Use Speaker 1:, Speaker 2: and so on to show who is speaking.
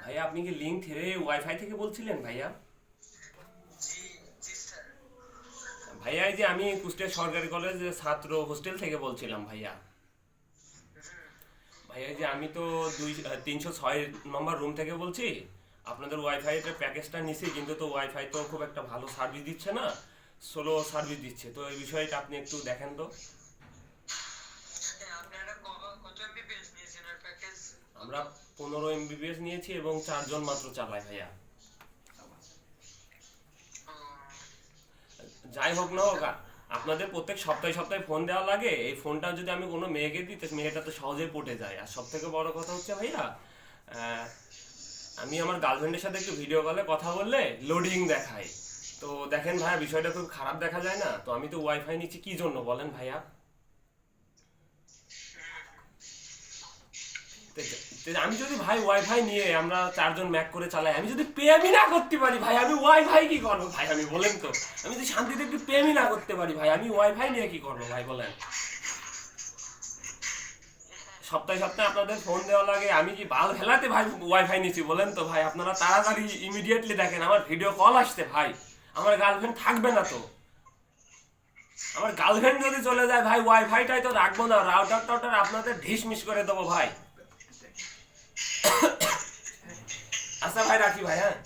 Speaker 1: ভাইয়া আপনি কি লিঙ্ক থেকে ওয়াইফাই থেকে বলছিলেন ভাইয়া? ভাইয়া এই যে আমি কুষ্টিয়া সরকারি কলেজের ছাত্র হোস্টেল থেকে বলছিলাম ভাইয়া। ভাইয়া এই যে আমি তো 306 নম্বর রুম থেকে বলছি। আপনাদের ওয়াইফাই এর প্যাকেজটা নিছি, কিন্তু তো ওয়াইফাই তো খুব একটা ভালো সার্ভিস দিচ্ছে না, স্লো সার্ভিস দিচ্ছে। তো এই বিষয়টা আপনি একটু দেখেন তো। আমরা 15 MBPS নিয়েছি এবং 4 জন মাত্র চালাই ভাইয়া। যাই হোক না হোক, আপনাদের প্রত্যেক সপ্তাহে সপ্তাহে ফোন দেওয়া লাগে। এই ফোনটা যদি আমি কোনো মেয়েকে দিই, তো মেয়েটা তো সহজেই পটে যায়। আর সব থেকে বড় কথা হচ্ছে ভাইয়া, আহ, আমি আমার গার্লফ্রেন্ডের সাথে একটু ভিডিও কলে কথা বললে লোডিং দেখায়। তো দেখেন ভাইয়া, বিষয়টা খুব খারাপ দেখা যায় না? তো আমি তো ওয়াইফাই নিচ্ছি কি জন্য বলেন ভাইয়া? আমি যদি ভাই ওয়াইফাই নিয়ে আমরা 4 জন ম্যাক করে চালাই, আমি যদি পেমই না করতে পারি ভাই, আমি ওয়াইফাই কি করবো ভাই? আমি বলেন তো, আমি যদি শান্তিতে একটু পেমই না করতে পারি ভাই, আমি ওয়াইফাই নিয়ে কি করবো ভাই বলেন? সপ্তাহে সপ্তাহে আপনাদের ফোন দেওয়া লাগে, আমি কি বাল ফেলাতে ভাই ওয়াইফাই নিচ্ছি বলেন তো ভাই? আপনারা তাড়াতাড়ি ইমিডিয়েটলি দেখেন, আমার ভিডিও কল আসছে ভাই। আমার গার্লফ্রেন্ড থাকবে না তো? আমার গার্লফ্রেন্ড যদি চলে যায় ভাই, ওয়াইফাইটাই তো রাখবো না, রাউটার টাউটার আপনাদের ঢিস মিস করে দেবো ভাই। আচ্ছা ভাই, রাখি ভাই, হ্যাঁ।